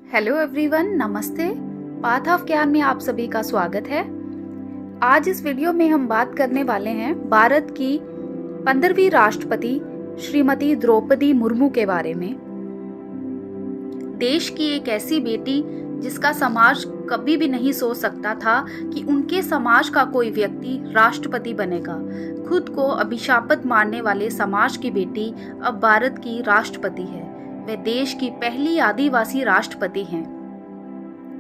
Hello everyone, नमस्ते। Path of ज्ञान में आप सभी का स्वागत है। आज इस वीडियो में हम बात करने वाले हैं भारत की 15वीं राष्ट्रपति श्रीमती द्रौपदी मुर्मू के बारे में। देश की एक ऐसी बेटी जिसका समाज कभी भी नहीं सोच सकता था कि उनके समाज का कोई व्यक्ति राष्ट्रपति बनेगा। खुद को अभिशापित मानने वाले समाज की बेटी अब भारत की राष्ट्रपति है। वे देश की पहली आदिवासी राष्ट्रपति हैं।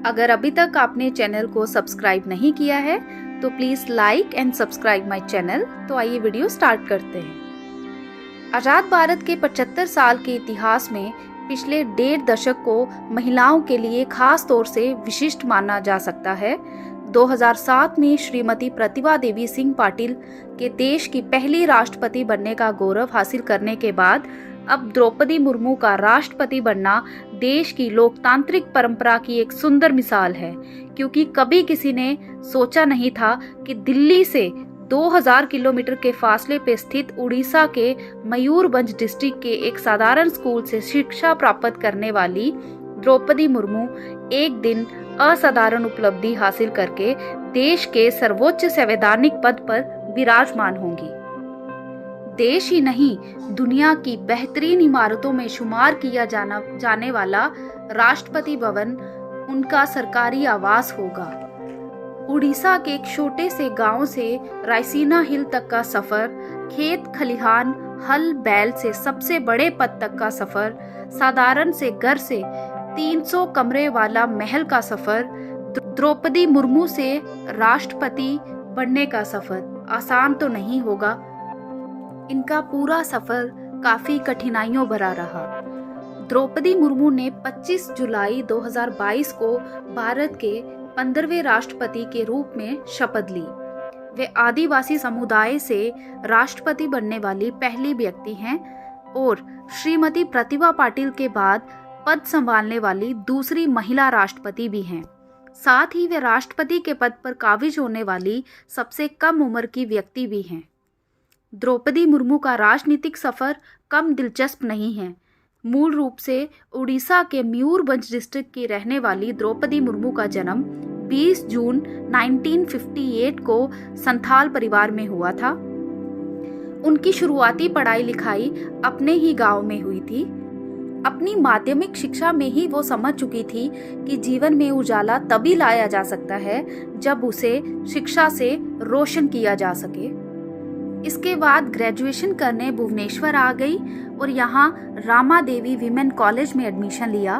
अगर अभी तक आपने चैनल को सब्सक्राइब नहीं किया है तो please like and subscribe my channel. तो आइए वीडियो स्टार्ट करते हैं। आजाद भारत के 75 साल के इतिहास में पिछले 1.5 दशक को महिलाओं के लिए खास तौर से विशिष्ट माना जा सकता है। 2007 में श्रीमती प्रतिभा देवी सिंह पाटिल के देश की पहली राष्ट्रपति बनने का गौरव हासिल करने के बाद अब द्रौपदी मुर्मू का राष्ट्रपति बनना देश की लोकतांत्रिक परंपरा की एक सुंदर मिसाल है, क्योंकि कभी किसी ने सोचा नहीं था कि दिल्ली से 2000 किलोमीटर के फासले पर स्थित उड़ीसा के मयूरभंज डिस्ट्रिक्ट के एक साधारण स्कूल से शिक्षा प्राप्त करने वाली द्रौपदी मुर्मू एक दिन असाधारण उपलब्धि हासिल करके देश के सर्वोच्च संवैधानिक पद पर विराजमान होंगी। देश ही नहीं, दुनिया की बेहतरीन इमारतों में शुमार किया जाने वाला राष्ट्रपति भवन उनका सरकारी आवास होगा। उड़ीसा के एक छोटे से गांव से रायसीना हिल तक का सफर, खेत खलिहान हल बैल से सबसे बड़े पद तक का सफर, साधारण से घर से 300 कमरे वाला महल का सफर, द्रौपदी मुर्मू से राष्ट्रपति बनने का सफर आसान तो नहीं होगा। इनका पूरा सफर काफी कठिनाइयों भरा रहा। द्रौपदी मुर्मू ने 25 जुलाई 2022 को भारत के 15वें राष्ट्रपति के रूप में शपथ ली। वे आदिवासी समुदाय से राष्ट्रपति बनने वाली पहली व्यक्ति हैं और श्रीमती प्रतिभा पाटिल के बाद पद संभालने वाली दूसरी महिला राष्ट्रपति भी हैं। साथ ही वे राष्ट्रपति के पद पर काबिज होने वाली सबसे कम उम्र की व्यक्ति भी हैं। द्रौपदी मुर्मू का राजनीतिक सफर कम दिलचस्प नहीं है। मूल रूप से उड़ीसा के मयूरभंज डिस्ट्रिक्ट की रहने वाली द्रौपदी मुर्मू का जन्म 20 जून 1958 को संथाल परिवार में हुआ था। उनकी शुरुआती पढ़ाई लिखाई अपने ही गांव में हुई थी। अपनी माध्यमिक शिक्षा में ही वो समझ चुकी थी कि जीवन में उजाला तभी लाया जा सकता है जब उसे शिक्षा से रोशन किया जा सके। इसके बाद ग्रेजुएशन करने भुवनेश्वर आ गई और यहाँ रामा देवी विमेन कॉलेज में एडमिशन लिया।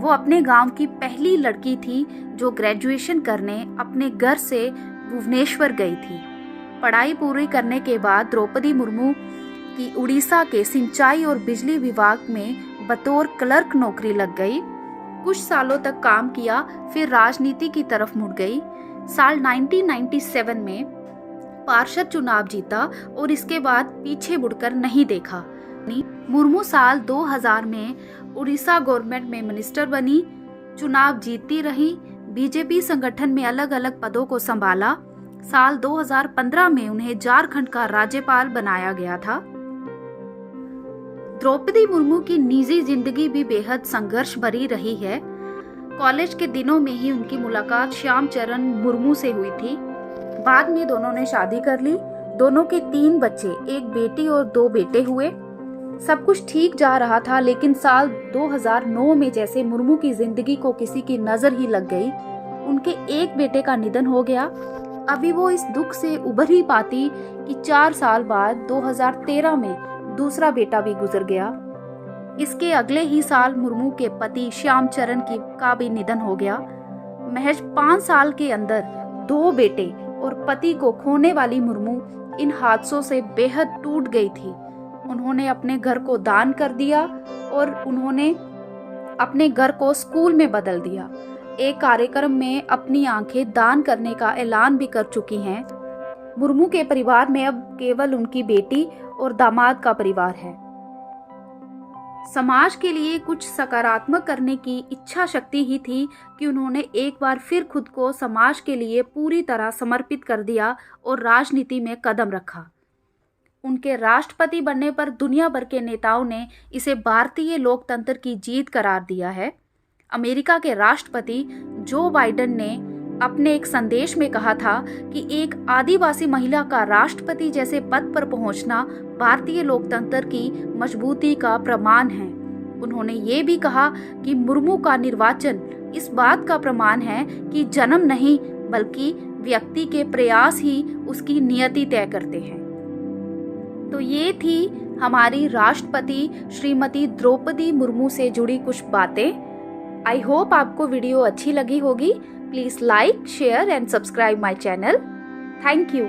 वो अपने गांव की पहली लड़की थी जो ग्रेजुएशन करने अपने घर से भुवनेश्वर गई थी। पढ़ाई पूरी करने के बाद द्रौपदी मुर्मू की उड़ीसा के सिंचाई और बिजली विभाग में बतौर क्लर्क नौकरी लग गई। कुछ सालों तक काम किया, फिर राजनीति की तरफ मुड़ गई। साल 1997 में पार्षद चुनाव जीता और इसके बाद पीछे मुड़कर नहीं देखा। मुर्मू साल 2000 में उड़ीसा गवर्नमेंट में मिनिस्टर बनी, चुनाव जीतती रही, बीजेपी संगठन में अलग अलग पदों को संभाला। साल 2015 में उन्हें झारखंड का राज्यपाल बनाया गया था। द्रौपदी मुर्मू की निजी जिंदगी भी बेहद संघर्ष भरी रही है। कॉलेज के दिनों में ही उनकी मुलाकात श्यामचरण मुर्मू से हुई थी। बाद में दोनों ने शादी कर ली। दोनों के 3 बच्चे, एक बेटी और 2 बेटे हुए। सब कुछ ठीक जा रहा था, लेकिन साल 2009 में जैसे मुर्मू की जिंदगी को किसी की नजर ही लग गई। उनके एक बेटे का निधन हो गया। अभी वो इस दुख से उभर ही पाती कि 4 साल बाद 2013 में दूसरा बेटा भी गुजर गया। इसके अगले ही साल मुर्मू के पति श्यामचरण का भी निधन हो गया। महज 5 साल के अंदर 2 बेटे और पति को खोने वाली मुर्मू इन हादसों से बेहद टूट गई थी। उन्होंने अपने घर को दान कर दिया और उन्होंने अपने घर को स्कूल में बदल दिया। एक कार्यक्रम में अपनी आंखें दान करने का ऐलान भी कर चुकी हैं। मुर्मू के परिवार में अब केवल उनकी बेटी और दामाद का परिवार है। समाज के लिए कुछ सकारात्मक करने की इच्छा शक्ति ही थी कि उन्होंने एक बार फिर खुद को समाज के लिए पूरी तरह समर्पित कर दिया और राजनीति में कदम रखा। उनके राष्ट्रपति बनने पर दुनिया भर के नेताओं ने इसे भारतीय लोकतंत्र की जीत करार दिया है। अमेरिका के राष्ट्रपति जो बाइडेन ने अपने एक संदेश में कहा था कि एक आदिवासी महिला का राष्ट्रपति जैसे पद पर पहुंचना भारतीय लोकतंत्र की मजबूती का प्रमाण है। उन्होंने ये भी कहा कि मुर्मू का निर्वाचन इस बात का प्रमाण है कि जन्म नहीं बल्कि व्यक्ति के प्रयास ही उसकी नियति तय करते हैं। तो ये थी हमारी राष्ट्रपति श्रीमती द्रौपदी मुर्मू से जुड़ी कुछ बातें। आई होप आपको वीडियो अच्छी लगी होगी। Please like, share and subscribe my channel. Thank you.